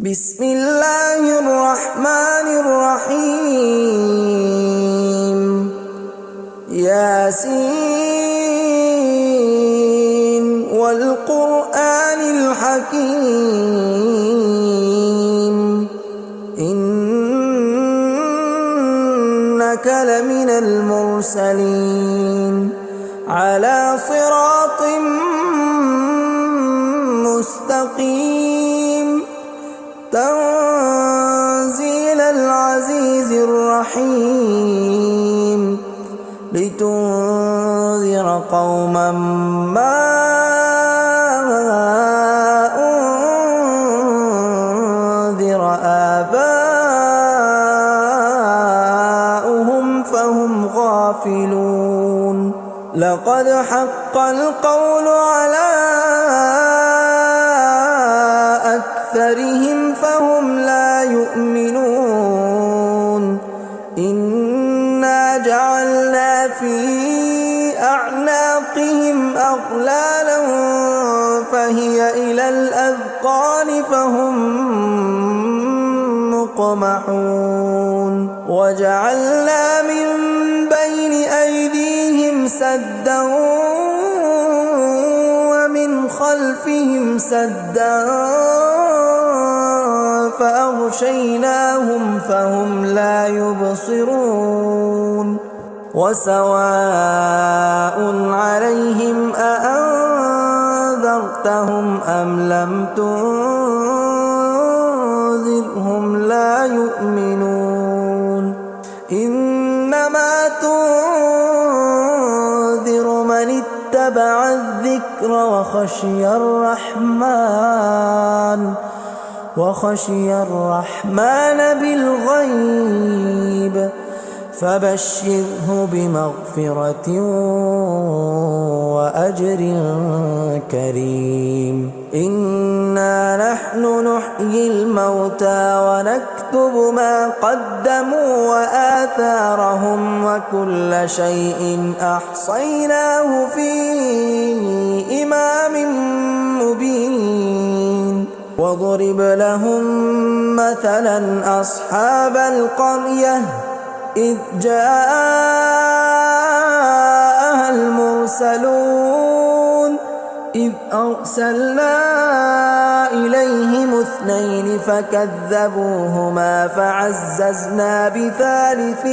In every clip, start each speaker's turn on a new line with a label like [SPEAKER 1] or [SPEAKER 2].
[SPEAKER 1] بسم الله الرحمن الرحيم ياسين والقرآن الحكيم إنك لمن المرسلين على صراط مستقيم تنزيل العزيز الرحيم لتنذر قوما ما أنذر آباؤهم فهم غافلون لقد حق القول على أكثرهم فهم لا يؤمنون إنا جعلنا في أعناقهم أغلالا فهي إلى الأذقان فهم مقمحون وجعلنا من بين أيديهم سدا ومن خلفهم سدا فأغشيناهم فهم لا يبصرون وسواء عليهم أأنذرتهم أم لم تنذرهم لا يؤمنون إنما تنذر من اتبع الذكر وخشي الرحمن بالغيب فبشره بمغفرة وأجر كريم إنا نحن نحيي الموتى ونكتب ما قدموا وآثارهم وكل شيء أحصيناه في إمام مبين واضرب لهم مثلا أصحاب القرية إذ جاءها المرسلون إذ أرسلنا إليهم اثنين فكذبوهما فعززنا بثالث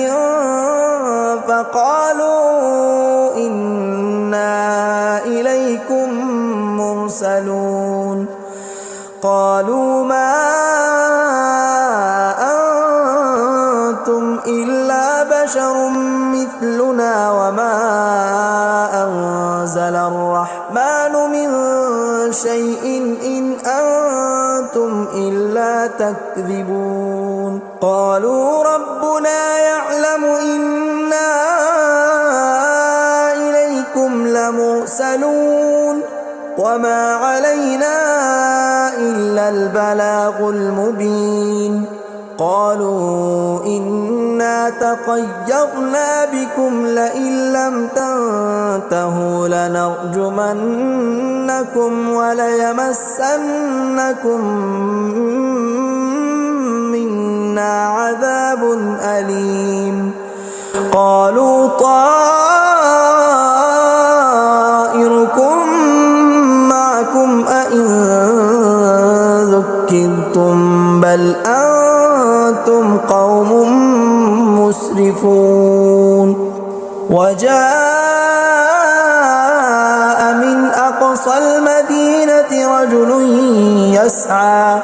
[SPEAKER 1] فقالوا إنا إليكم مرسلون قالوا ما أنتم إلا بشر مثلنا وما أنزل الرحمن من شيء إن أنتم إلا تكذبون قالوا ربنا يعلم إنا إليكم لمرسلون وما علينا إلا البلاغ المبين قالوا إنا تطيرنا بكم لئن لم تنتهوا لنرجمنكم وليمسنكم منا عذاب أليم قالوا طائركم معكم أئن ذكرتم بل أنتم قوم مسرفون وجاء من أقصى المدينة رجل يسعى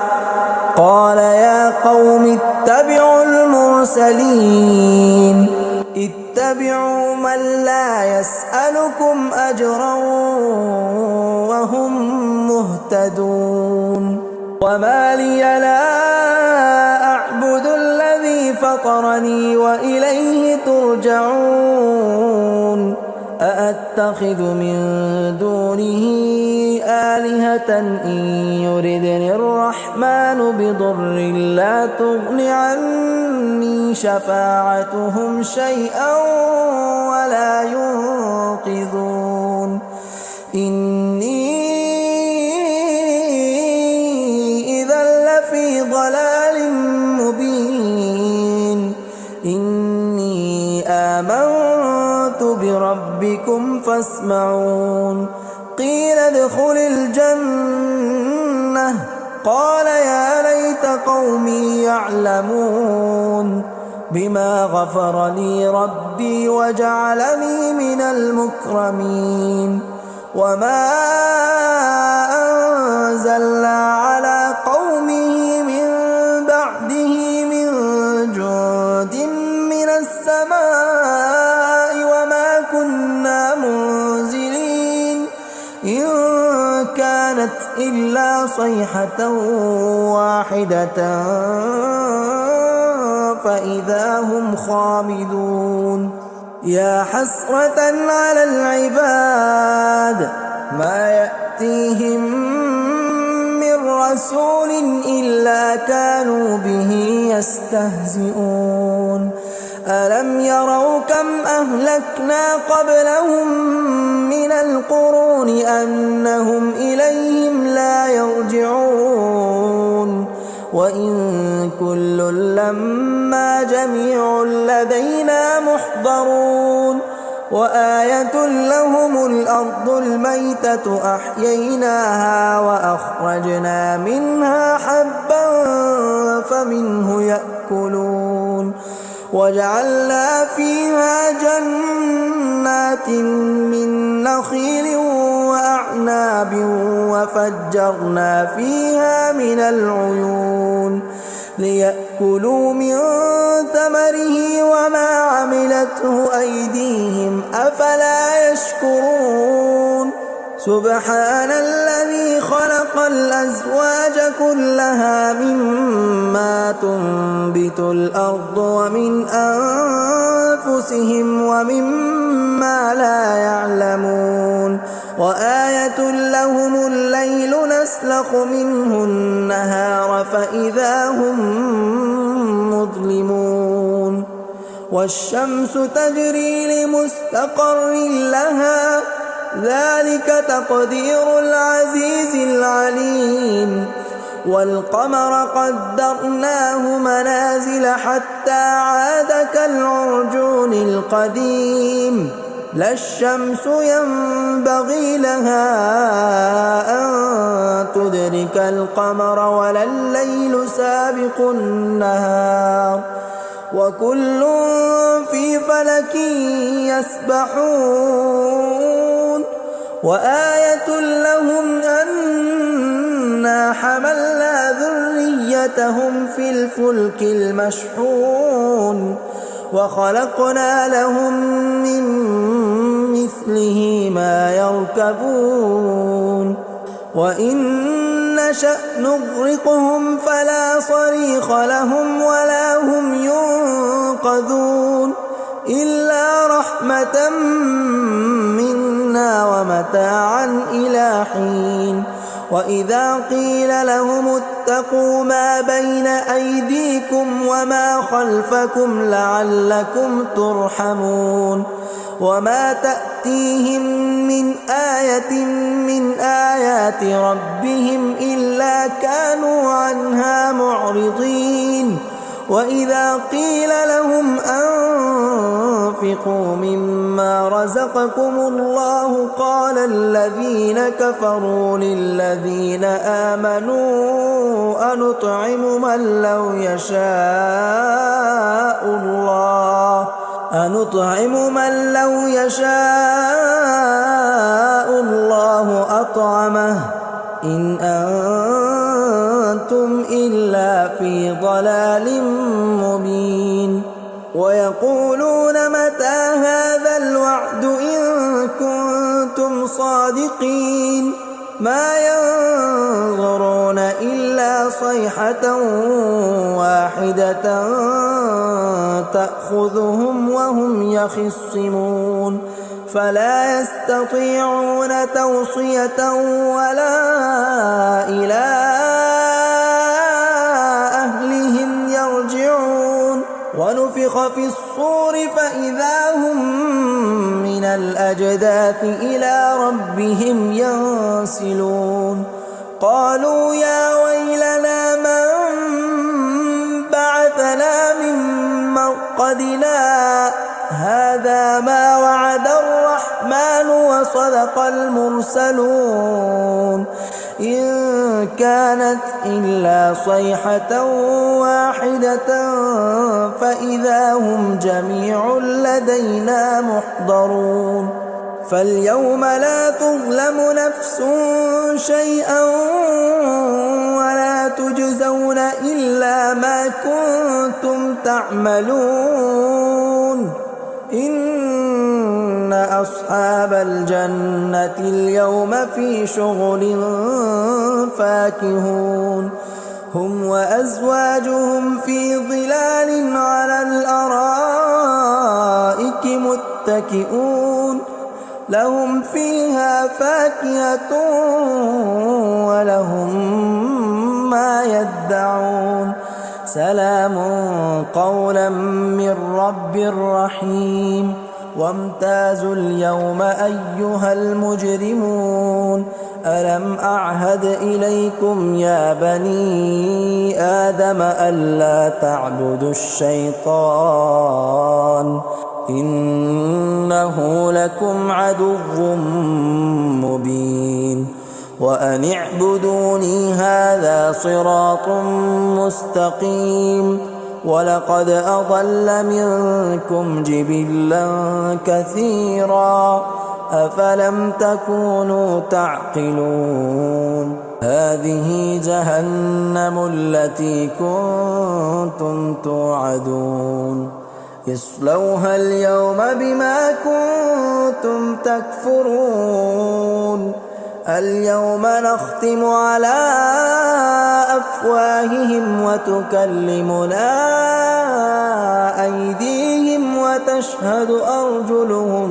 [SPEAKER 1] قال يا قوم اتبعوا المرسلين اتبعوا من لا يسألكم أجرا وهم مهتدون وما لي لا أعبد الذي فطرني وإليه ترجعون أأتخذ من دونه آلهة إن يردني الرحمن بضر لا تغن عني شفاعتهم شيئا ولا ينقذون إني ضلال مبين إني آمنت بربكم فاسمعون قيل ادخل الجنة قال يا ليت قومي يعلمون بما غفر لي ربي وجعلني من المكرمين وما أنزلنا على قومه من بعده من جند من السماء وما كنا منزلين إن كانت إلا صيحة واحدة فإذا هم خامدون يا حسرة على العباد ما يأتيهم من رسول إلا كانوا به يستهزئون ألم يروا كم أهلكنا قبلهم من القرون أنهم إليهم لا يرجعون وإن كل لما جميع لدينا محضرون وآية لهم الأرض الميتة أحييناها وأخرجنا منها حبا فمنه يأكلون وجعلنا فيها جنات من نخيل وأعناب وفجرنا فيها من العيون ليأكلوا من ثمره وما عملته أيديهم أفلا يشكرون سبحان الذي خلق الأزواج كلها مما تنبت الأرض ومن أنفسهم ومما لا يعلمون وآية لهم الليل نسلخ منه النهار فإذا هم مظلمون والشمس تجري لمستقر لها ذلك تقدير العزيز العليم والقمر قدرناه منازل حتى عاد كالعرجون القديم لا الشمس ينبغي لها أن تدرك القمر ولا الليل سابق النهار وكل في فلك يسبحون وآية لهم أنا حملنا ذريتهم في الفلك المشحون وخلقنا لهم من مثله ما يركبون وإن نشأ نغرقهم فلا صريخ لهم ولا هم ينقذون إلا رحمة منا ومتاعا إلى حين وإذا قيل لهم اتقوا ما بين أيديكم وما خلفكم لعلكم ترحمون وما تأتيهم من آية من آيات ربهم إلا كانوا عنها معرضين وإذا قيل لهم أنفقوا مما رزقكم الله قال الذين كفروا للذين آمنوا أنطعم من لو يشاء الله أطعمه إن أنتم إلا في ضلال مبين ويقولون متى هذا الوعد إن كنتم صادقين ما ينظرون إلا صيحة واحدة تأخذهم وهم يخصمون فلا يستطيعون توصية ولا إلى أهلهم يرجعون ونفخ في الصور فإذا هم من الأجداث إلى ربهم ينسلون قالوا يا ويلنا من عبادنا هذا ما وعد الرحمن وصدق المرسلون إن كانت إلا صيحة واحدة فإذا هم جميع لدينا محضرون فاليوم لا تظلم نفس شيئا ولا تجزون إلا ما كنتم تعملون إن أصحاب الجنة اليوم في شغل فاكهون هم وأزواجهم في ظلال على الأرائك متكئون لهم فيها فاكهة ولهم ما يدعون سلام قولا من رب رحيم وامتازوا اليوم أيها المجرمون ألم أعهد إليكم يا بني آدم ألا تعبدوا الشيطان إنه لكم عدو مبين وأن اعبدوني هذا صراط مستقيم ولقد أضل منكم جبلا كثيرا أفلم تكونوا تعقلون هذه جهنم التي كنتم توعدون اصلوها اليوم بما كنتم تكفرون اليوم نختم على أفواههم وتكلمنا أيديهم وتشهد أرجلهم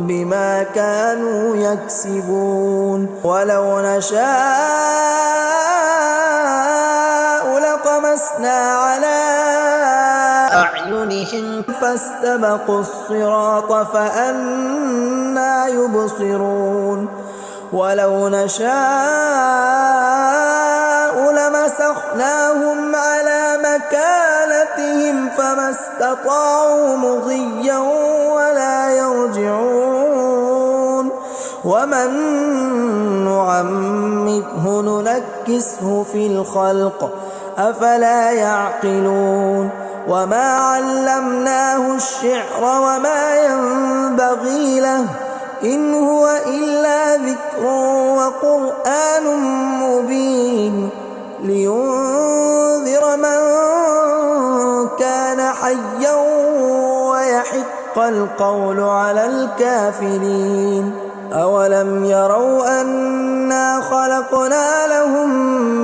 [SPEAKER 1] بما كانوا يكسبون ولو نشاء لطمسنا على أعينهم فاستبقوا الصراط فأنى يبصرون ولو نشاء لمسخناهم على مكانتهم فما استطاعوا مضيا ولا يرجعون ومن نعمره ننكسه في الخلق أفلا يعقلون وما علمناه الشعر وما ينبغي له إن هو إلا ذكر وقرآن مبين لينذر من كان حيا ويحق القول على الكافرين أولم يروا أنا خلقنا لهم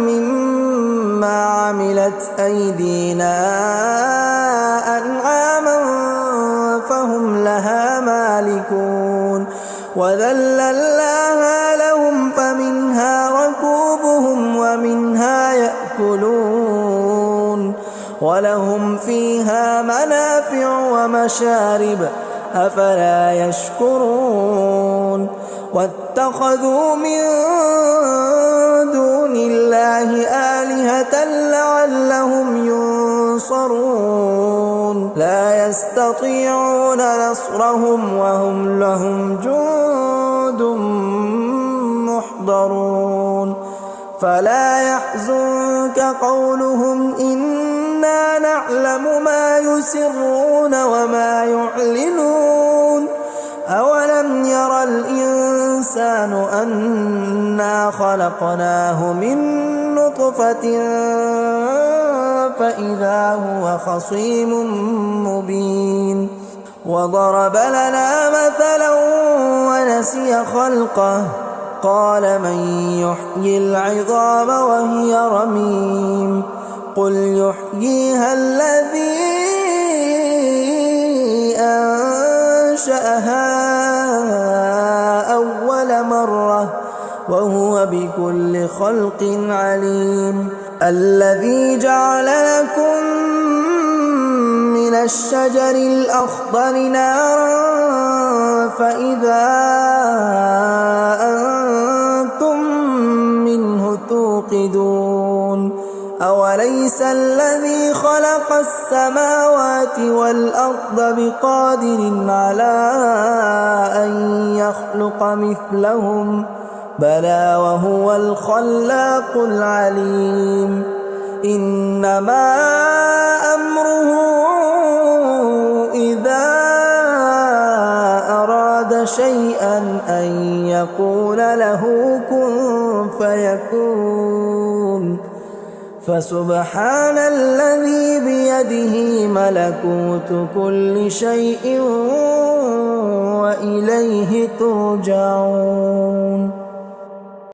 [SPEAKER 1] مما عملت أيدينا أنعاما فهم لها مالكون وذللناها لهم فمنها ركوبهم ومنها يأكلون ولهم فيها منافع ومشارب أفلا يشكرون واتخذوا من دون الله آلهة لعلهم ينصرون لا يستطيعون نصرهم وهم لهم جند محضرون فلا يحزنك قولهم إنا نعلم ما يسرون وما يعلنون أولم ير الإنسان أنا خلقناه من نطفة فإذا هو خصيم مبين وضرب لنا مثلا ونسي خلقه قال من يحيي العظام وهي رميم قل يحييها الذي أنشأها أول مرة وهو بكل خلق عليم الذي جعل لكم من الشجر الأخضر نارا فإذا أنتم منه توقدون أوليس الذي خلق السماوات والأرض بقادر على أن يخلق مثلهم بلى وهو الخلاق العليم إنما أمره إذا أراد شيئا أن يقول له كن فيكون فسبحان الذي بيده ملكوت كل شيء وإليه ترجعون.